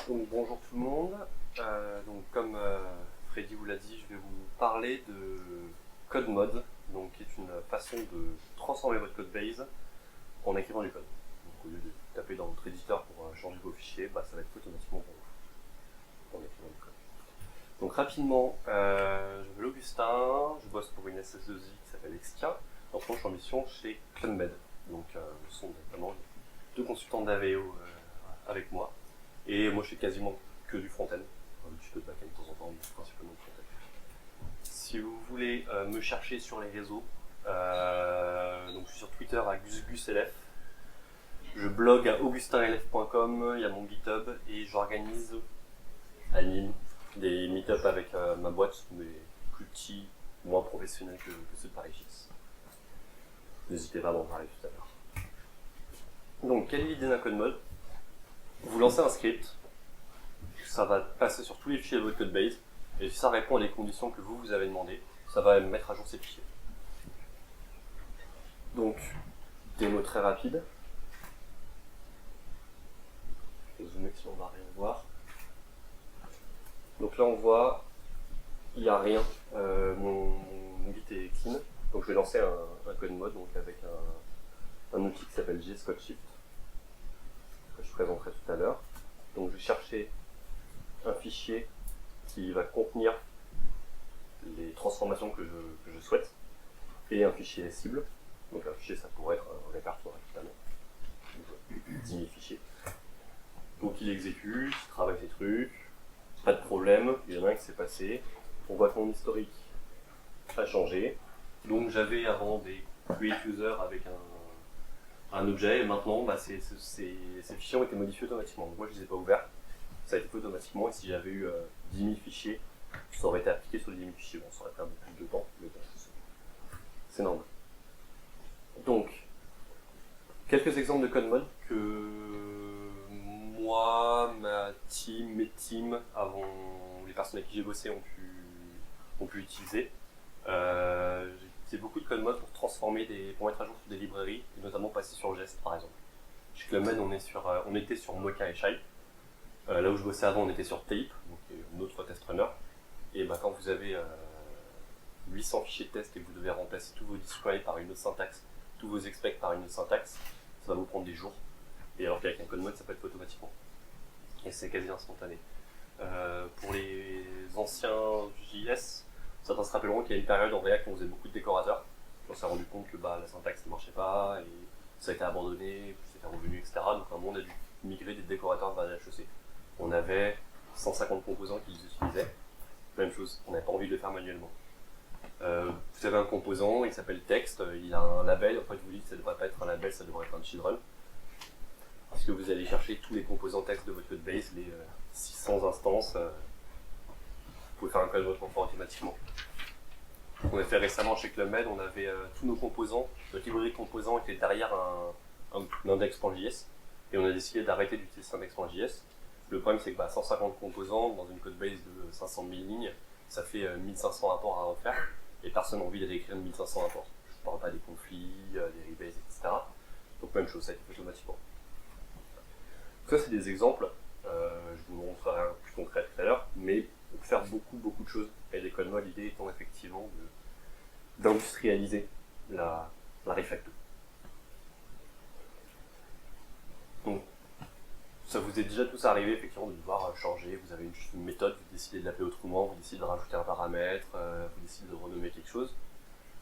Donc bonjour tout le monde. Comme Freddy vous l'a dit, je vais vous parler de CodeMod, donc qui est une façon de transformer votre code base en écrivant du code. Donc au lieu de taper dans votre éditeur pour changer vos fichiers, ça va être fait automatiquement pour vous, en écrivant du code. Donc rapidement, je m'appelle Augustin, je bosse pour une SS2I qui s'appelle Extia. En ce moment, je suis en mission chez CloudMed. Donc ce sont notamment deux consultants d'AVO avec moi. Et moi, je fais quasiment que du front-end. Un petit peu de back-end de temps en temps, mais principalement du front-end. Si vous voulez me chercher sur les réseaux, donc je suis sur Twitter à GusGusLF. Je blog à augustinlf.com, il y a mon GitHub et j'organise à Nîmes des meet-up avec ma boîte, mais plus petits, moins professionnels que ceux de Paris 6. N'hésitez pas à m'en parler tout à l'heure. Donc, quelle est l'idée d'un code mode? Vous lancez un script, ça va passer sur tous les fichiers de votre code base, et si ça répond à des conditions que vous avez demandées, ça va mettre à jour ces fichiers. Donc, démo très rapide. Je vais zoomer si on va rien voir. Donc là on voit, il n'y a rien, mon Git est clean, donc je vais lancer un code mode donc avec un outil qui s'appelle JSCodeShift, que je présenterai tout à l'heure. Donc je vais chercher un fichier qui va contenir les transformations que je souhaite, et un fichier cible. Donc un fichier, ça pourrait être un répertoire évidemment, 10 000 fichiers. Donc il exécute, il travaille ses trucs, pas de problème, il y en a un qui s'est passé. On voit que mon historique a changé. Donc j'avais avant des create user avec un objet, et maintenant ces fichiers ont été modifiés automatiquement. Donc moi je ne les ai pas ouverts, ça a été fait automatiquement, et si j'avais eu 10 000 fichiers, ça aurait été appliqué sur les 10 000 fichiers. Bon, ça aurait pris un peu plus de temps, mais bon, c'est normal. Donc, quelques exemples de code mode que moi, ma team, mes teams, avant les personnes avec qui j'ai bossé ont pu utiliser. J'ai utilisé beaucoup de code mode pour pour mettre à jour sur des librairies, et notamment passer sur Jest par exemple. Chez CloudMed, on était sur Mocha et Shai. Là où je bossais avant, on était sur Tape, donc un autre test runner. Et quand vous avez 800 fichiers de test et que vous devez remplacer tous vos displays par une autre syntaxe, tous vos expects par une autre syntaxe, ça va vous prendre des jours. Et alors qu'avec un code mode, ça peut être fait automatiquement. Et c'est quasi instantané. Pour les anciens JS, certains se rappelleront qu'il y a une période en React où on faisait beaucoup de décorateurs. On s'est rendu compte que la syntaxe ne marchait pas, et ça a été abandonné, puis c'était revenu, etc. Donc à un moment, on a dû migrer des décorateurs vers des HEC. On avait 150 composants qui les utilisaient. Même chose, on n'avait pas envie de le faire manuellement. Vous avez un composant, il s'appelle texte, il a un label. En fait, vous dites que ça ne devrait pas être un label, ça devrait être un children. Parce que vous allez chercher tous les composants texte de votre code base, les 600 instances, vous pouvez faire un code mode confort automatiquement. On a fait récemment chez CloudMed, on avait tous nos composants, notre librairie de composants était derrière un index.js, et on a décidé d'arrêter d'utiliser cet index.js. Le problème, c'est que 150 composants dans une code base de 500 000 lignes, ça fait 1500 rapports à refaire, et personne n'a envie de réécrire 1500 rapports. Je ne parle pas des conflits, des rebases, etc. Donc même chose, ça a été fait automatiquement. Ça, c'est des exemples, je vous montrerai un plus concret tout à l'heure, mais on peut faire beaucoup de choses avec des code mode, l'idée étant effectivement d'industrialiser la refacto. Donc, ça vous est déjà tous arrivé effectivement de devoir changer, vous avez une méthode, vous décidez de l'appeler autrement, vous décidez de rajouter un paramètre, vous décidez de renommer quelque chose.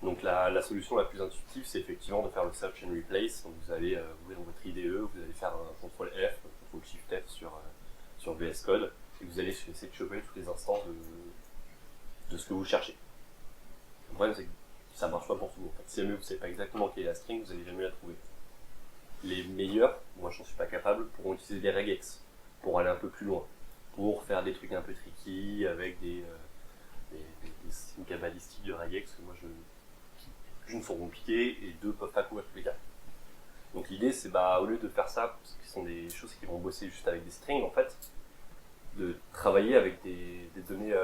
Donc la solution la plus intuitive, c'est effectivement de faire le search and replace. Donc vous allez ouvrir votre IDE, vous allez faire un CTRL F, un CTRL SHIFT F sur VS Code, et vous allez essayer de choper toutes les instances de ce que vous cherchez. Le problème, c'est que ça marche pas pour tout le monde. En fait, si jamais vous ne savez pas exactement quelle est la string, vous n'allez jamais la trouver. Les meilleurs, moi je n'en suis pas capable, pourront utiliser des regex pour aller un peu plus loin, pour faire des trucs un peu tricky avec des signes cabalistiques de regex que moi une sont compliquées et deux peuvent pas couvrir tous les cas. Donc l'idée c'est au lieu de faire ça, parce que ce sont des choses qui vont bosser juste avec des strings en fait, de travailler avec des données,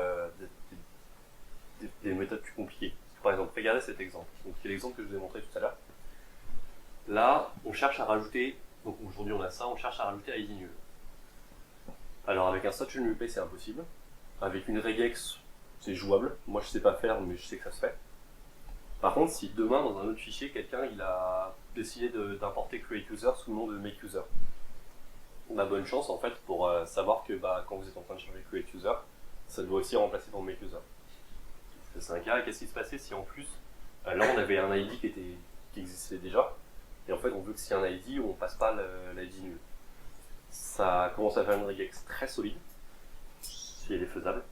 des méthodes plus compliquées. Par exemple, regardez cet exemple. Donc c'est l'exemple que je vous ai montré tout à l'heure. Là, on cherche à rajouter, donc aujourd'hui on a ça, on cherche à rajouter ID new. Alors avec un statue replay c'est impossible. Avec une regex c'est jouable. Moi je sais pas faire mais je sais que ça se fait. Par contre si demain dans un autre fichier quelqu'un il a décidé d'importer createUser sous le nom de makeUser, on a bonne chance en fait pour savoir que quand vous êtes en train de changer createUser, ça doit aussi remplacer ton makeUser. C'est un cas. Qu'est-ce qui se passait si en plus là on avait un ID qui existait déjà et en fait on veut que s'il y a un ID on passe pas l'ID nul. Ça commence à faire une regex très solide si elle est faisable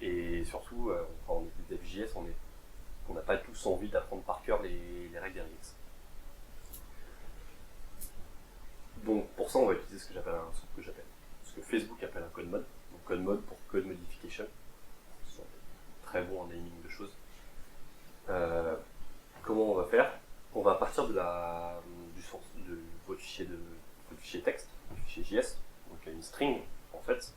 et surtout quand on est des devs JS on n'a pas tous envie d'apprendre par cœur les règles des regex. Donc pour ça on va utiliser ce que Facebook appelle un code mode. Donc code mode pour code modification. Ils sont très bons en naming de choses. Comment on va faire? On va partir de votre fichier texte, du fichier JS, donc une string en fait.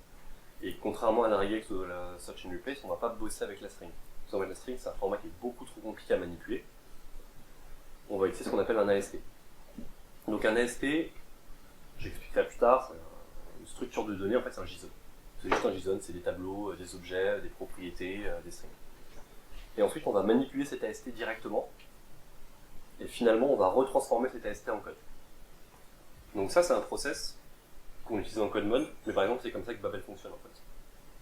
Et contrairement à la regex ou à la search and replace, on ne va pas bosser avec la string. Parce qu'en fait, la string c'est un format qui est beaucoup trop compliqué à manipuler. On va utiliser ce qu'on appelle un AST. Donc un AST, j'expliquerai plus tard, c'est une structure de données, en fait c'est un JSON. C'est juste un JSON, c'est des tableaux, des objets, des propriétés, des strings. Et ensuite on va manipuler cet AST directement, et finalement on va retransformer cet AST en code. Donc ça c'est un process qu'on utilise en code mode, mais par exemple c'est comme ça que Babel fonctionne en fait.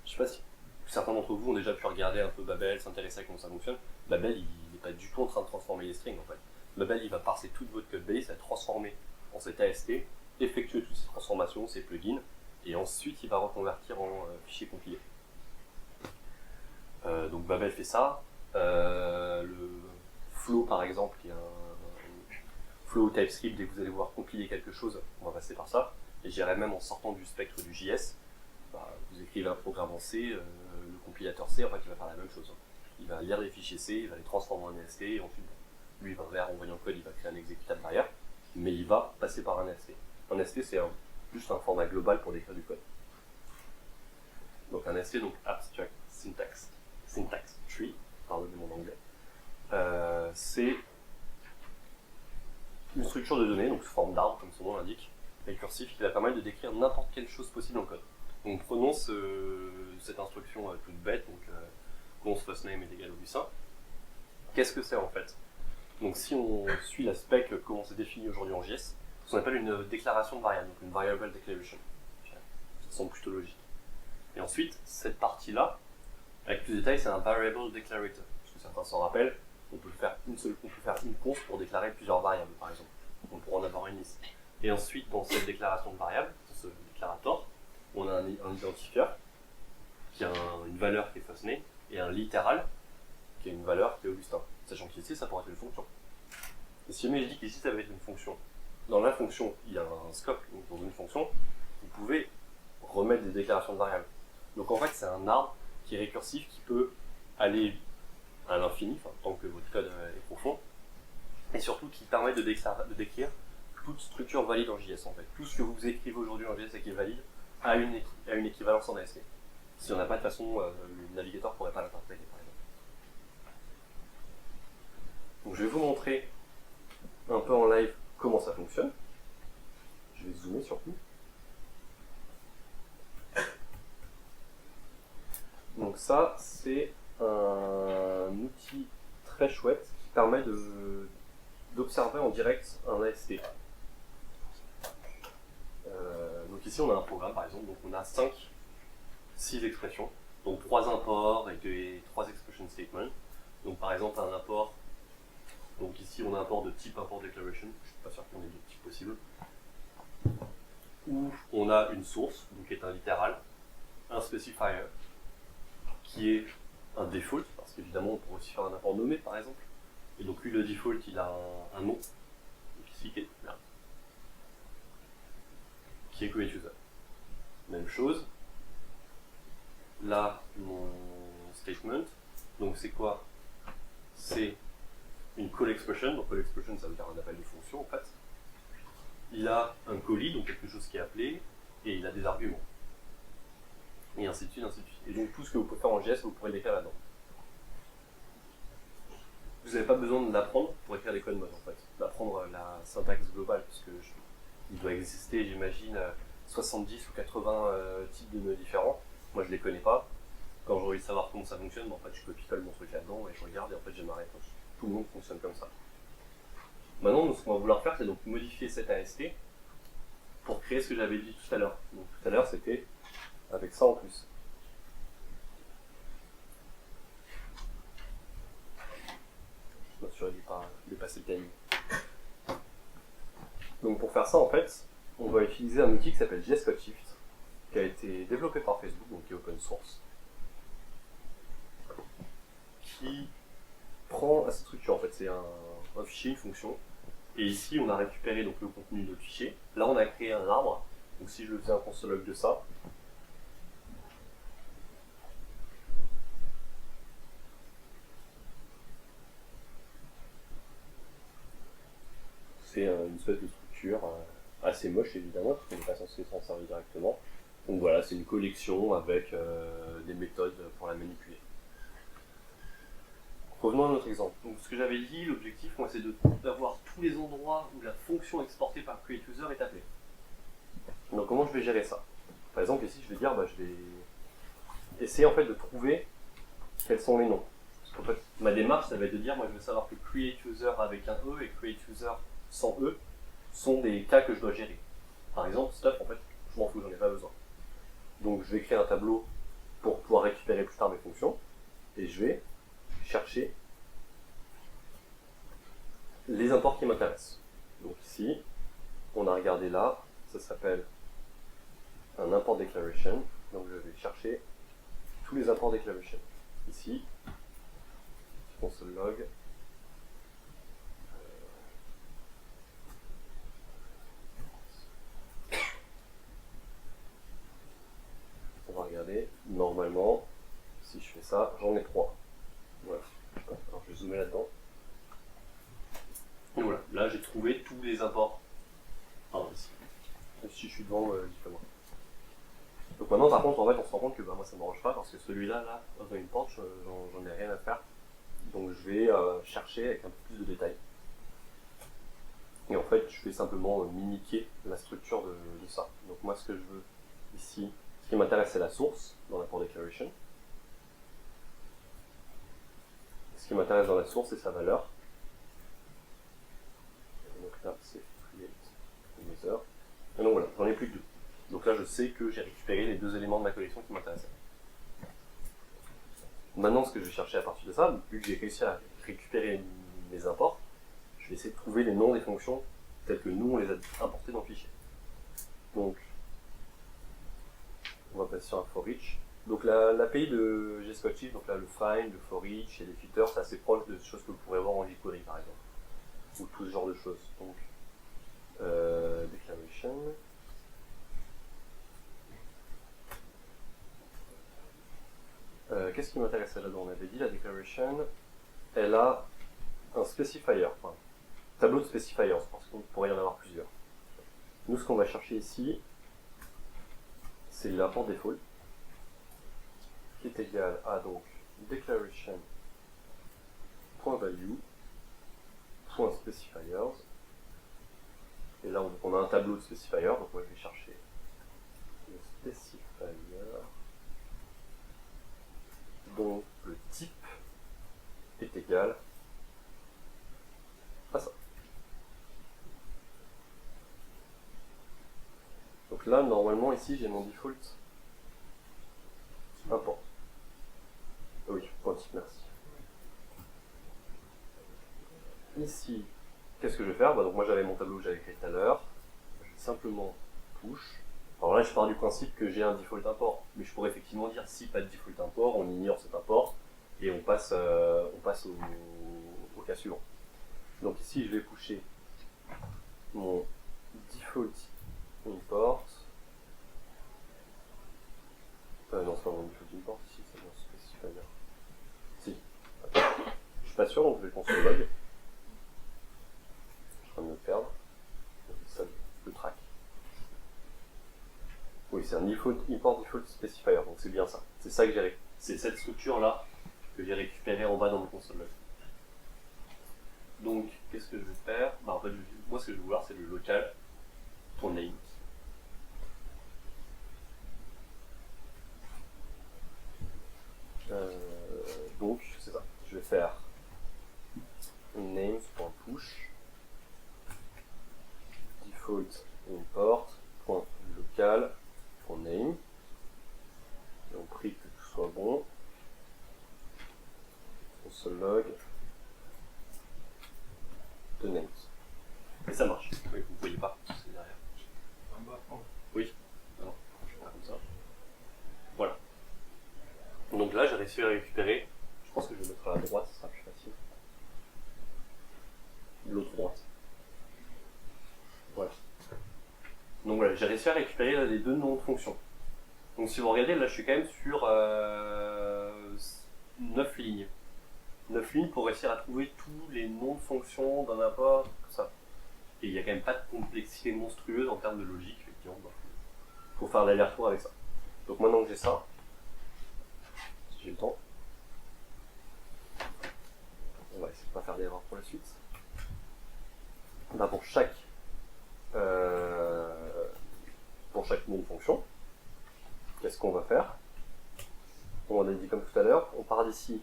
Je sais pas si certains d'entre vous ont déjà pu regarder un peu Babel, s'intéresser à comment ça fonctionne. Babel il n'est pas du tout en train de transformer les strings en fait. Babel il va parser toute votre code base, à transformer en cet AST, effectuer toutes ces transformations, ces plugins, et ensuite il va reconvertir en fichier compilé. Donc Babel fait ça. Le flow par exemple, qui est un flow TypeScript, dès que vous allez vouloir compiler quelque chose, on va passer par ça. Et je dirais même en sortant du spectre du JS, vous écrivez un programme en C, le compilateur C, en fait il va faire la même chose. Il va lire les fichiers C, il va les transformer en AST, et ensuite lui il va vers envoyer un code, il va créer un exécutable derrière, mais il va passer par un AST. Un AST c'est juste un format global pour décrire du code. Donc un AST, donc Abstract Syntax Tree, pardonnez mon anglais, c'est une structure de données, donc sous forme d'arbre comme son nom l'indique, récursif, qui va permettre de décrire n'importe quelle chose possible en code. Donc prenons cette instruction toute bête, donc const firstName est égal au busin. Qu'est-ce que c'est en fait? Donc si on suit la spec, comment c'est défini aujourd'hui en JS, ce qu'on appelle une déclaration de variable, donc une variable declaration. Ça semble plutôt logique. Et ensuite, cette partie-là, avec plus de détails, c'est un variable declarator. Parce que certains s'en rappellent, on peut faire une const pour déclarer plusieurs variables, par exemple. On pourra en avoir une liste. Et ensuite, dans cette déclaration de variable, dans ce déclarator, on a un identifieur qui a une valeur qui est firstName et un littéral qui a une valeur qui est Augustin. Sachant qu'ici, ça pourrait être une fonction. Et si jamais je dis qu'ici, ça va être une fonction, dans la fonction, il y a un scope, donc dans une fonction, vous pouvez remettre des déclarations de variables. Donc en fait, c'est un arbre qui est récursif, qui peut aller à l'infini, tant que votre code est profond, et surtout qui permet de décrire toute structure valide en JS en fait. Tout ce que vous écrivez aujourd'hui en JS et qui est valide a une équivalence en ASP. Si on n'a pas de façon, le navigateur ne pourrait pas l'interpréter par exemple. Donc je vais vous montrer un peu en live comment ça fonctionne. Je vais zoomer surtout. Donc ça, c'est un outil très chouette qui permet d'observer en direct un AST. Donc ici, on a un programme, par exemple, donc on a 6 expressions, donc 3 imports et 3 expression statements. Donc par exemple, un import, donc ici on a un import de type import declaration, je ne suis pas sûr qu'on ait d'autres types possibles, où on a une source, donc qui est un littéral, un specifier, qui est un default, parce qu'évidemment on pourrait aussi faire un import nommé par exemple, et donc lui le default il a un nom, donc ici qui est createUser. Même chose, là mon statement, donc c'est quoi? C'est une call expression, donc call expression ça veut dire un appel de fonction en fait. Il a un callee, donc quelque chose qui est appelé, et il a des arguments. Et ainsi de suite, ainsi de suite. Et donc tout ce que vous pouvez faire en JS, vous pourrez l'écrire là-dedans. Vous n'avez pas besoin de l'apprendre pour écrire les codes mode en fait, d'apprendre la syntaxe globale, parce que il doit exister, j'imagine, 70 ou 80 types de nœuds différents. Moi je les connais pas. Quand j'ai envie de savoir comment ça fonctionne, en fait je copie-colle mon truc là-dedans et je regarde et en fait j'ai ma réponse. Tout le monde fonctionne comme ça. Maintenant, ce qu'on va vouloir faire, c'est donc modifier cet AST pour créer ce que j'avais dit tout à l'heure. Donc tout à l'heure, c'était avec ça en plus. Je m'assurer de ne pas dépasser le timing. Donc pour faire ça, en fait, on va utiliser un outil qui s'appelle JSCodeShift, qui a été développé par Facebook, donc qui est open source, qui prend cette structure. En fait, c'est un fichier, une fonction. Et ici, on a récupéré donc, le contenu de notre fichier. Là, on a créé un arbre. Donc si je faisais un console log de ça, c'est une espèce de structure assez moche évidemment, parce qu'on n'est pas censé s'en servir directement. Donc voilà, c'est une collection avec des méthodes pour la manipuler. Revenons à notre exemple. Donc ce que j'avais dit, l'objectif, moi, c'est d'avoir tous les endroits où la fonction exportée par createUser est appelée. Donc comment je vais gérer ça? Par exemple, ici, je vais dire, je vais essayer en fait de trouver quels sont les noms. Parce qu'en fait, ma démarche, ça va être de dire, moi, je veux savoir que createUser avec un E et createUser sans E sont des cas que je dois gérer. Par exemple, stuff, en fait, je m'en fous, j'en ai pas besoin. Donc je vais créer un tableau pour pouvoir récupérer plus tard mes fonctions, et je vais chercher les imports qui m'intéressent. Donc ici, on a regardé là, ça s'appelle un import declaration, donc je vais chercher tous les imports declaration. Ici, console log, on va regarder, normalement, si je fais ça, j'en ai 3. Voilà. Alors je vais zoomer là-dedans. Et voilà, là j'ai trouvé tous les imports. Pardon, ici. Si je suis devant, dites-le-moi. Donc maintenant, par contre, en fait, on se rend compte que moi ça ne m'arrange pas parce que celui-là, dans une porte, j'en ai rien à faire. Donc je vais chercher avec un peu plus de détails. Et en fait, je vais simplement mimiquer la structure de ça. Donc moi, ce que je veux ici, ce qui m'intéresse, c'est la source dans l'import declaration. Ce qui m'intéresse dans la source, c'est sa valeur. Donc là, c'est create user. Et donc voilà, j'en ai plus que 2. Donc là, je sais que j'ai récupéré les 2 éléments de ma collection qui m'intéressaient. Maintenant, ce que je vais chercher à partir de ça, vu que j'ai réussi à récupérer mes imports, je vais essayer de trouver les noms des fonctions telles que nous, on les a importées dans le fichier. Donc, on va passer sur un for each. Donc l'API de JSCodeShift, donc là le find, le for each et les filters, c'est assez proche de choses que vous pourrez voir en jQuery par exemple. Ou tout ce genre de choses. Donc, declaration. Qu'est-ce qui m'intéresse là-dedans? On avait dit la declaration, elle a un specifier, enfin, tableau de specifiers, parce qu'on pourrait y en avoir plusieurs. Nous, ce qu'on va chercher ici, c'est l'import default, qui est égal à donc declaration.value.specifiers. Et là, on a un tableau de specifiers, donc moi je vais chercher le specifier dont le type est égal à ça. Donc là, normalement, ici, j'ai mon default import. Oui, point type, merci. Ici, qu'est-ce que je vais faire? Donc moi, j'avais mon tableau que j'avais créé tout à l'heure. Je vais simplement push. Alors là, je pars du principe que j'ai un default import, mais je pourrais effectivement dire si pas de default import, on ignore cet import et on passe au cas suivant. Donc ici, je vais pusher mon default import. Non, c'est pas mon default import ici, c'est mon specifier. Si. Attends. Je suis pas sûr, donc je vais le console log. Je suis en train de me perdre. Ça, le track. Oui, c'est un default import default specifier, donc c'est bien ça. C'est ça que j'ai. C'est cette structure-là que j'ai récupérée en bas dans mon console log. Donc, qu'est-ce que je vais faire? En fait, moi, ce que je vais vouloir, c'est le local, ton name. default import point local point name et on prie que tout soit bon. Console log de names. Et ça marche. Oui, vous ne voyez pas, c'est derrière. Oui. Alors, je vais faire comme ça. Voilà. Donc là, j'ai réussi à récupérer. Je pense que je vais mettre à la droite, ça sera plus facile. L'autre droite. Voilà. Donc voilà, j'ai réussi à récupérer là, les deux noms de fonctions. Donc si vous regardez, là je suis quand même sur 9 lignes. 9 lignes pour réussir à trouver tous les noms de fonctions d'un import, tout ça. Et il n'y a quand même pas de complexité monstrueuse en termes de logique, effectivement. Il faut faire l'aller-retour avec ça. Donc maintenant que j'ai ça, si j'ai le temps, on va essayer de ne pas faire d'erreur pour la suite. Bah pour chaque nom de fonction, qu'est-ce qu'on va faire? On a dit comme tout à l'heure, on part d'ici.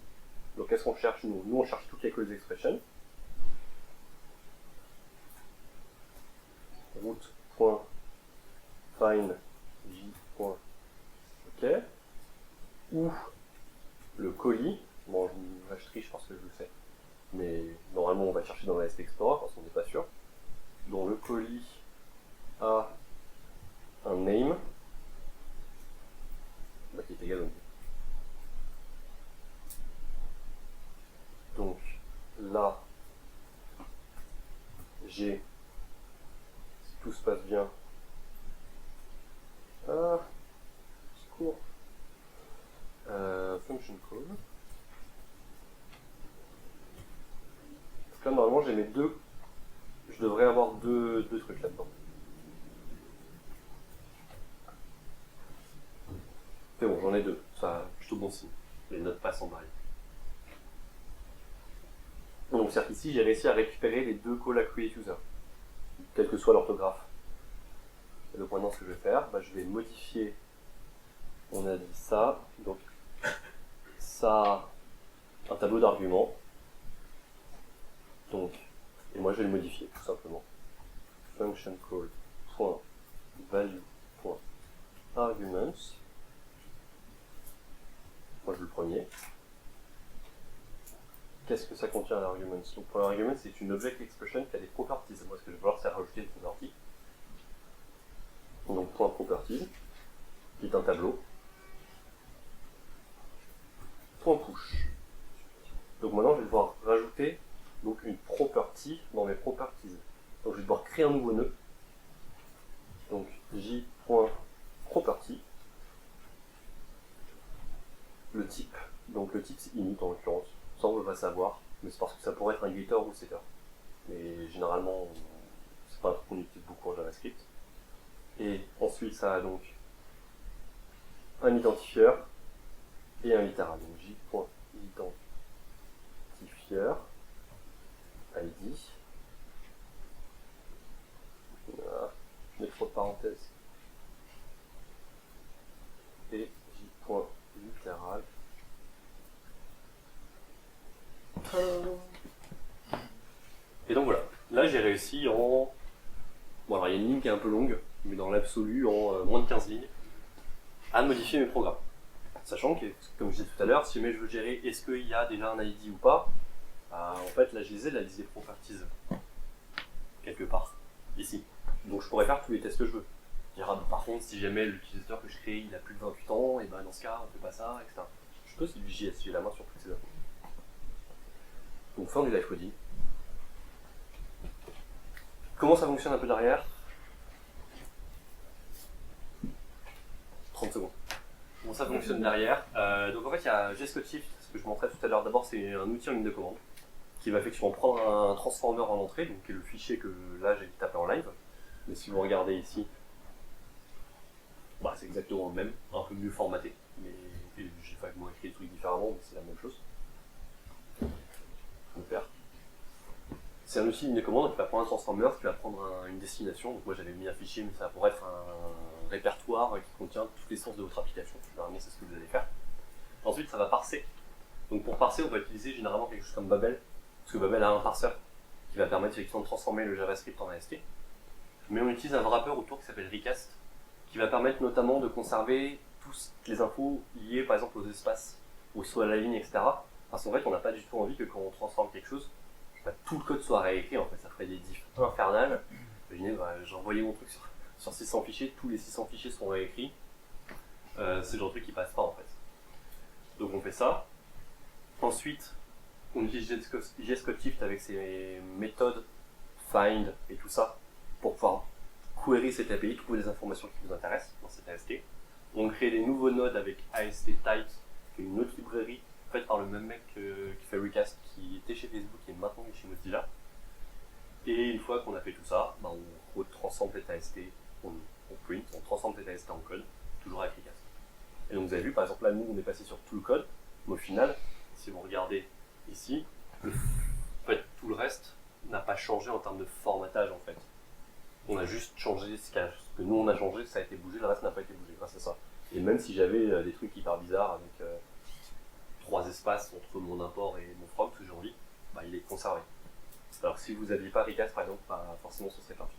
Donc qu'est-ce qu'on cherche nous? Nous on cherche toutes les close expressions. Root.find j.ok ou le colis, bon je triche parce que je le sais, mais normalement on va chercher dans la ST Explorer parce qu'on n'est pas sûr, dont le colis a un name qui est égal au name. Donc là, j'ai, si tout se passe bien, secours, function call. Donc là normalement j'ai mes deux, je devrais avoir deux trucs là-dedans. C'est bon, j'en ai deux, ça plutôt bon signe. Les notes passent en bail. Donc c'est-à-dire qu'ici j'ai réussi à récupérer les deux calls à create user, quelle que soit l'orthographe. Et donc maintenant ce que je vais faire, je vais modifier, on a dit ça, donc ça a un tableau d'arguments. Donc, et moi je vais le modifier tout simplement. Function call .value .arguments. Moi je veux le premier. Qu'est-ce que ça contient l'argument? Donc pour l'argument, c'est une object expression qui a des properties. Moi ce que je vais vouloir c'est rajouter des properties. Donc point properties, qui est un tableau. Point push. Donc maintenant je vais devoir rajouter donc une property dans mes properties. Donc je vais devoir créer un nouveau nœud. Donc j.property. Le type. Donc le type c'est init en l'occurrence. Ça on ne peut pas savoir, mais c'est parce que ça pourrait être un getter ou setter. Mais généralement, c'est pas un truc qu'on utilise beaucoup en JavaScript. Et ensuite ça a donc un identifieur et un littéral. Donc j.identifieur ID. Voilà. Je mets trop de parenthèses. Et j.littéral. Et donc voilà, là j'ai réussi en... Bon alors il y a une ligne qui est un peu longue, mais dans l'absolu en moins de 15 lignes, à modifier mes programmes. Sachant que, comme je disais tout à l'heure, si jamais je veux gérer est-ce qu'il y a déjà un ID ou pas, en fait là je les ai, la liste des properties, quelque part, ici. Donc je pourrais faire tous les tests que je veux. Par contre, si jamais l'utilisateur que je crée il a plus de 28 ans, et dans ce cas on fait pas ça, etc. Je peux, c'est du JS, j'ai la main sur toutes ces infos. Donc fin du live coding. Comment ça fonctionne un peu derrière? 30 secondes. Comment ça fonctionne derrière? Donc en fait il y a GSCodeShift, ce que je montrais tout à l'heure. D'abord c'est un outil en ligne de commande qui va effectivement prendre un transformer en entrée, donc qui est le fichier que là j'ai tapé en live. Mais si vous regardez ici, c'est exactement le même, un peu mieux formaté. Mais j'ai vaguement écrit des trucs différemment, mais c'est la même chose. C'est un outil de commande qui va prendre un transformer, qui va prendre une destination. Donc moi j'avais mis un fichier, mais ça pourrait être un répertoire qui contient toutes les sources de votre application. Généralement c'est ce que vous allez faire. Ensuite ça va parser. Donc pour parser on va utiliser généralement quelque chose comme Babel, parce que Babel a un parseur qui va permettre effectivement de transformer le JavaScript en AST. mais on utilise un wrapper autour qui s'appelle Recast, qui va permettre notamment de conserver toutes les infos liées par exemple aux espaces, ou soit à la ligne, etc. Parce qu'en fait, on n'a pas du tout envie que quand on transforme quelque chose, tout le code soit réécrit, en fait, ça ferait des diffs infernales. Imaginez, j'ai envoyé mon truc sur 600 fichiers, tous les 600 fichiers sont réécrits. C'est le genre de truc qui passe pas en fait. Donc on fait ça. Ensuite, on utilise JS Code Shift avec ses méthodes find et tout ça pour pouvoir query cette API, trouver les informations qui vous intéressent dans cette AST. On crée des nouveaux nodes avec AST Types, qui est une autre librairie faite par le même mec qui fait Recast, qui était chez Facebook et maintenant chez Mozilla. Et une fois qu'on a fait tout ça, on retransforme cette AST, on print, on transforme cette AST en code, toujours avec Recast. Et donc vous avez vu, par exemple là, nous on est passé sur tout le code, mais au final, si vous regardez ici, en fait, tout le reste n'a pas changé en termes de formatage en fait. On a juste changé ce que nous on a changé, ça a été bougé, le reste n'a pas été bougé grâce à ça. Et même si j'avais des trucs hyper bizarres avec 3 espaces entre mon import et mon from, que j'ai envie, il est conservé. Alors si vous n'aviez pas Recast par exemple, forcément ce serait parti.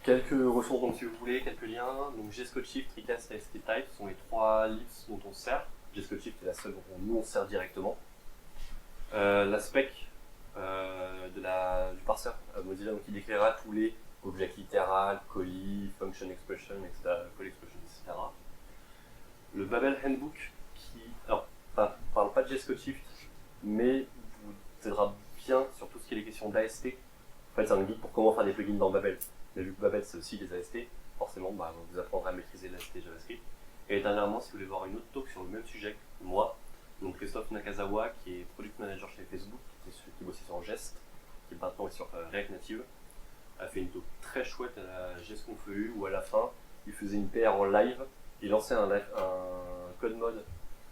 Quelques ressources donc si vous voulez, quelques liens. Donc JS Code Shift, Recast et AST Type sont les 3 libs dont on se sert. JS Code Shift est la seule dont nous on se sert directement. La spec du parseur Mozilla, donc il décrira tous les objets littéral, callee, function expression, etc., call expression, etc. Le Babel Handbook qui, alors, parle pas de JS Code Shift, mais vous aidera bien sur tout ce qui est les questions d'AST. En fait, c'est un guide pour comment faire des plugins dans Babel. Mais vu que Babel c'est aussi des AST, forcément vous apprendrez à maîtriser l'AST JavaScript. Et dernièrement, si vous voulez voir une autre talk sur le même sujet que moi, donc Christophe Nakazawa, qui est product manager chez Facebook, qui bossait sur Jest, qui maintenant est sur React Native, a fait une talk très chouette à la JS Conf EU où à la fin, il faisait une PR en live, il lançait un code mode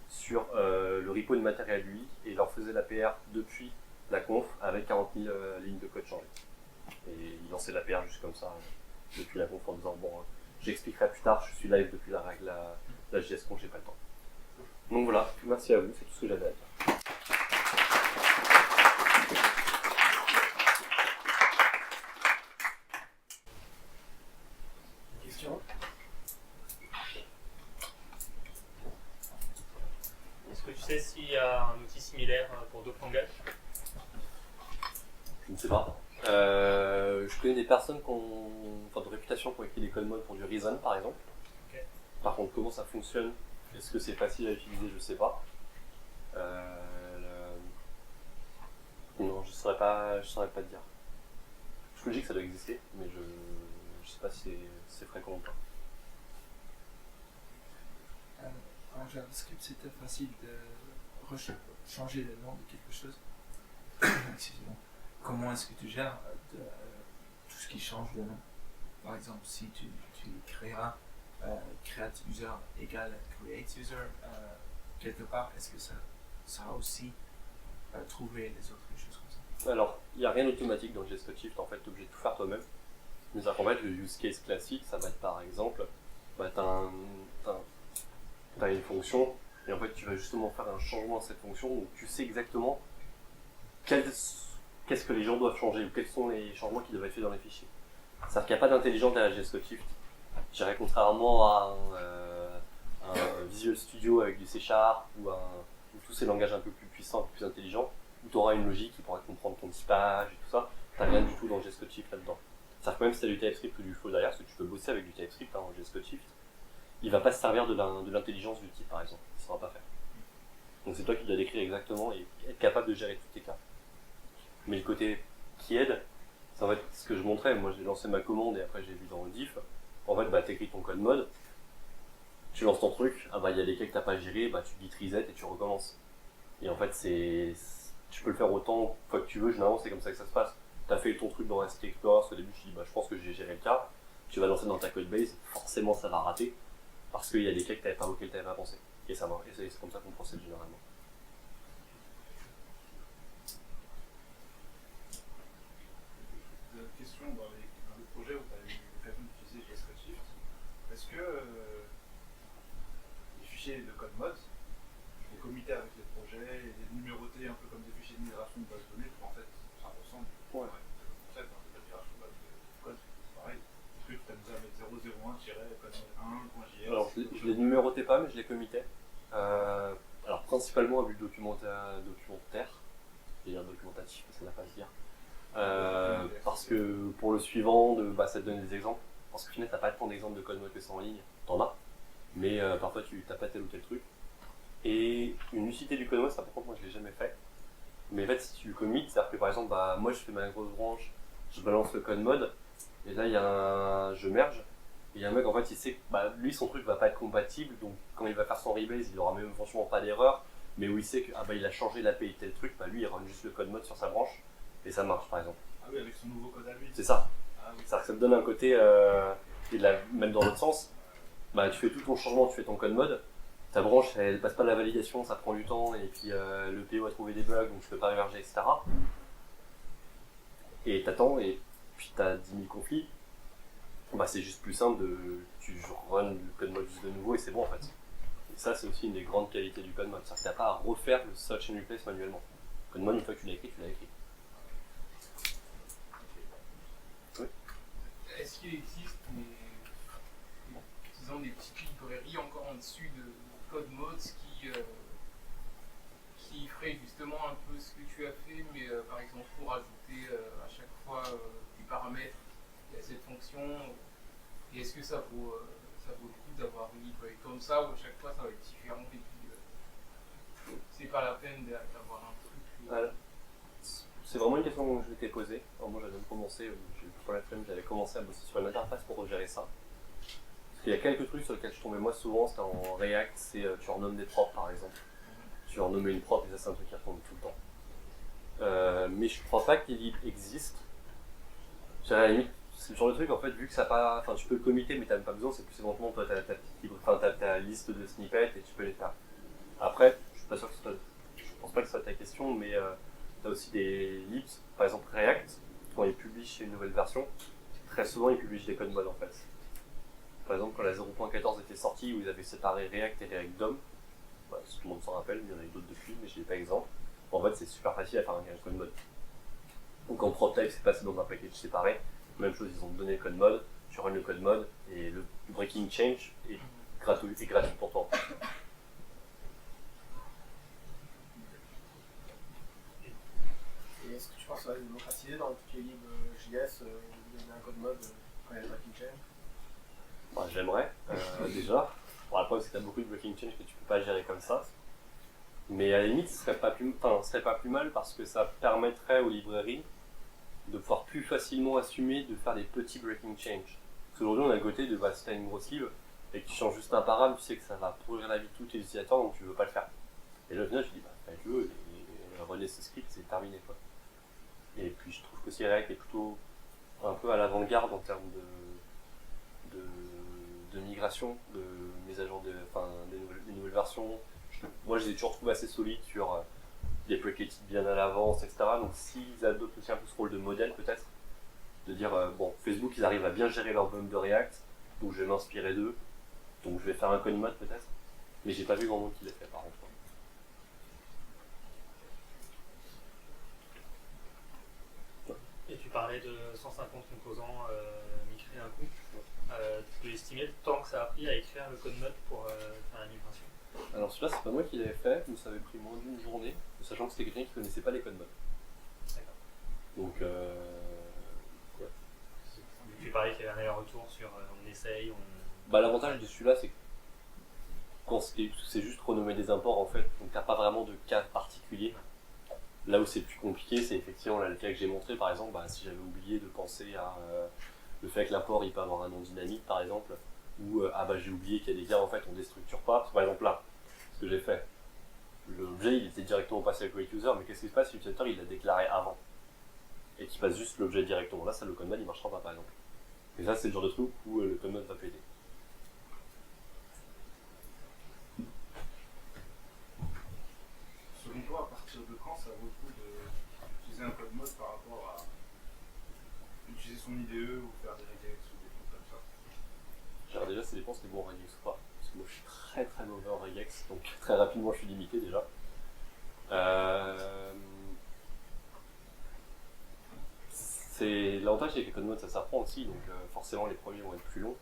sur le repo de matériel lui, et il leur faisait la PR depuis la conf avec 40 000 lignes de code changées. Et il lançait la PR juste comme ça, depuis la conf en disant bon, j'expliquerai plus tard, je suis live depuis la JS Conf, j'ai pas le temps. Donc voilà, merci à vous, c'est tout ce que j'avais à dire. Question ? Est-ce que tu sais s'il y a un outil similaire pour d'autres langages? Je ne sais pas. Je connais des personnes de réputation qui ont écrit des code modes pour du Reason par exemple. Okay. Par contre, comment ça fonctionne, est-ce que c'est facile à utiliser, je ne sais pas. Non, je ne saurais pas te dire. Je me dis que ça doit exister, mais je ne sais pas si c'est fréquent ou pas. En JavaScript, c'était facile de changer le nom de quelque chose. Excusez-moi. Comment est-ce que tu gères tout ce qui change de nom? Par exemple, si tu créas create user égale create user quelque part, est-ce que ça a aussi trouvé les autres choses comme ça? Alors, il n'y a rien d'automatique dans JS Code Shift, en fait, tu es obligé de tout faire toi-même. Mais ça, en fait, le use case classique, ça va être par exemple, t'as une fonction, et en fait, tu vas justement faire un changement à cette fonction, donc tu sais exactement qu'est-ce que les gens doivent changer, ou quels sont les changements qui doivent être faits dans les fichiers. C'est-à-dire qu'il n'y a pas d'intelligence derrière JS Code Shift. Je dirais contrairement à un Visual Studio avec du C# ou tous ces langages un peu plus puissants, un peu plus intelligents, où tu auras une logique qui pourra comprendre ton typage et tout ça, tu n'as rien du tout dans JS Code Shift là-dedans. C'est-à-dire que même si tu as du TypeScript ou du Flow derrière, parce que tu peux bosser avec du TypeScript en JS Code Shift, il ne va pas se servir de l'intelligence du type par exemple, ça ne saura pas faire. Donc c'est toi qui dois décrire exactement et être capable de gérer tous tes cas. Mais le côté qui aide, c'est en fait ce que je montrais. Moi j'ai lancé ma commande et après j'ai vu dans le diff. En fait, tu écris ton code mode, tu lances ton truc, il y a des cas que tu n'as pas géré, tu git reset et tu recommences. Et en fait, tu peux le faire autant de fois que tu veux, généralement c'est comme ça que ça se passe. Tu as fait ton truc dans ST Explorer, au début tu dis je pense que j'ai géré le cas, tu vas lancer dans ta code base, forcément ça va rater, parce qu'il y a des cas auxquels tu n'avais pas pensé. Et ça va, et c'est comme ça qu'on procède généralement. Question dans les projets où tu as eu l'occasion d'utiliser JS Code Shift, est-ce que les fichiers de code mode, les comités avec les projets, et les numérotés un peu comme des fichiers de migration de base de données, en fait ça ressemble Ouais. au concept, pas, mais je les committais. Alors principalement à but documentaire, c'est-à-dire documentatif, ça n'a pas à se dire. Parce que pour le suivant, ça te donne des exemples. Parce qu'au final, t'as pas tant d'exemples de code mode que ça en ligne, t'en as, mais parfois tu t'as pas tel ou tel truc. Et une utilité du code mode, ça par contre, moi je l'ai jamais fait. Mais en fait, si tu le commits, c'est-à-dire que par exemple, moi je fais ma grosse branche, je balance le code mode, et là je merge. Et il y a un mec, en fait, il sait que lui, son truc va pas être compatible, donc quand il va faire son rebase, il aura même franchement pas d'erreur, mais où il sait que il a changé l'API tel truc, lui, il run juste le code mode sur sa branche, et ça marche par exemple. Ah oui, avec son nouveau code à lui. C'est ça. Ah oui. C'est-à-dire que ça te donne un côté, et même dans l'autre sens, tu fais tout ton changement, tu fais ton code mode, ta branche, elle passe pas la validation, ça prend du temps, et puis le PO a trouvé des bugs, donc tu peux pas émerger, etc. Et t'attends, et puis t'as 10 000 conflits. C'est juste plus simple tu run le code mode juste de nouveau et c'est bon en fait. Et ça c'est aussi une des grandes qualités du code mode, c'est-à-dire que t'as pas à refaire le search and replace manuellement. Le code mode, une fois que tu l'as écrit, tu l'as écrit. Oui. Est-ce qu'il existe disons des petites librairies encore en dessus de code mode qui ferait justement un peu ce que tu as fait, mais par exemple pour ajouter à chaque fois des paramètres à cette fonction, et est-ce que ça vaut le coup d'avoir une librairie comme ça où à chaque fois ça va être différent et puis c'est pas la peine d'avoir un truc C'est vraiment une question que je m'étais posée. Alors moi j'avais même commencé, j'ai eu pas la flemme, j'avais commencé à bosser sur une interface pour gérer ça. Parce qu'il y a quelques trucs sur lesquels je tombais moi souvent, c'était en React, c'est tu renommes des propres par exemple. Tu vas renommer une propre et ça c'est un truc qui retombe tout le temps. Mais je crois pas qu'il existe. À la limite, c'est le genre de truc en fait, vu que ça pas. Enfin, tu peux le committer, mais t'as même pas besoin, c'est plus éventuellement toi t'as ta liste de snippets et tu peux les faire. Après, je suis pas sûr que je pense pas que ce soit ta question, mais t'as aussi des libs, par exemple React, quand ils publient une nouvelle version, très souvent ils publient des codes modes en fait. Par exemple, quand la 0.14 était sortie, où ils avaient séparé React et React DOM, tout le monde s'en rappelle, il y en a eu d'autres depuis, mais je n'ai pas exemple. En fait, c'est super facile à faire un code mode. Donc en PropType, c'est passé dans un package séparé. Même chose, ils ont donné le code mode, tu runs le code mode et le breaking change est gratuit pour toi. Et est-ce que tu penses que ça va se démocratiser dans toutes les libres JS de donner un code mode quand il y a le breaking change? J'aimerais, déjà. Bon, le problème, c'est que tu as beaucoup de breaking change que tu peux pas gérer comme ça. Mais à la limite, ce serait pas plus mal parce que ça permettrait aux librairies de pouvoir plus facilement assumer de faire des petits breaking change. Parce qu'aujourd'hui, on a le côté de si tu as une grosse lib et que tu changes juste un paramètre, tu sais que ça va pourrir la vie de tous tes utilisateurs, donc tu veux pas le faire. Et là, au final, je dis, faites-le et relais ce script, c'est terminé quoi. Et puis, je trouve que si React est plutôt un peu à l'avant-garde en termes de migration, de mise à jour des nouvelles versions. Moi, je les ai toujours trouvés assez solides sur deprecated bien à l'avance, etc. Donc, s'ils adoptent aussi un peu ce rôle de modèle, peut-être, de dire Facebook, ils arrivent à bien gérer leur bug de React, donc je vais m'inspirer d'eux, donc je vais faire un code mode peut-être, mais j'ai pas vu grand monde qui l'ait fait par contre. Et tu parlais de 150 composants migrés d'un coup. Tu peux estimer le temps que ça a pris à écrire le code mode pour faire la migration? Alors celui-là, c'est pas moi qui l'avais fait, mais ça avait pris moins d'une journée, sachant que c'était quelqu'un qui connaissait pas les codes modes. D'accord. Donc, ouais. Tu parlais qu'il y avait un aller-retour sur on essaye, L'avantage de celui-là, c'est que quand c'est juste renommer des imports en fait, donc t'as pas vraiment de cas particulier. Là où c'est plus compliqué, c'est effectivement là, le cas que j'ai montré par exemple, si j'avais oublié de penser à le fait que l'import il peut avoir un nom dynamique par exemple, ou j'ai oublié qu'il y a des cas en fait on déstructure pas, parce que par exemple là, ce que j'ai fait, l'objet il était directement passé avec le create user, mais qu'est-ce qui se passe si l'utilisateur il l'a déclaré avant et qu'il passe juste l'objet directement, là ça le code mode il marchera pas par exemple. Et ça c'est le genre de truc où le code mode va péter. Selon toi, à partir de quand ça vaut le coup d'utiliser un code mode par rapport à utiliser son IDE ou faire des regex ou des trucs comme ça? Alors déjà ça dépend si t'es bon en regex ou pas, parce que moi je suis très très mauvais en regex, donc très rapidement je suis limité déjà. L'avantage c'est que les code mode ça s'apprend aussi, donc forcément les premiers vont être plus longs.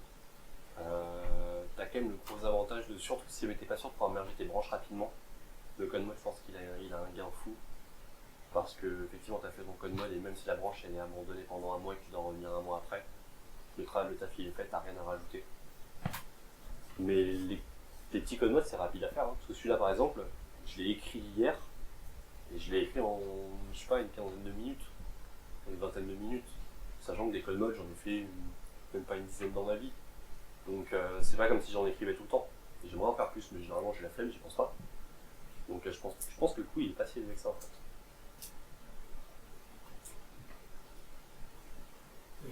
t'as quand même le gros avantage de, surtout si t'es pas sûr de pouvoir merger tes branches rapidement, le code mode, je pense qu'il a un gain fou. Parce que, effectivement, t'as fait ton code mode et même si la branche elle est abandonnée pendant un mois et que tu dois revenir un mois après, le taf il est fait, t'as rien à rajouter. Mais les petits code mode, c'est rapide à faire. Hein, parce que celui-là, par exemple, je l'ai écrit hier et je l'ai écrit en, je sais pas, une quinzaine de minutes, une vingtaine de minutes. Sachant que des code mode, j'en ai fait même pas une dizaine dans ma vie. Donc c'est pas comme si j'en écrivais tout le temps. Et j'aimerais en faire plus, mais généralement j'ai la flemme, j'y pense pas. Donc je pense que le coup il est pas si élevé que ça en fait.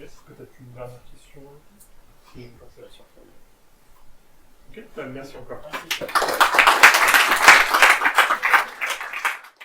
Est-ce que tu as une dernière question? Je vais passer la surface. Ok, merci encore.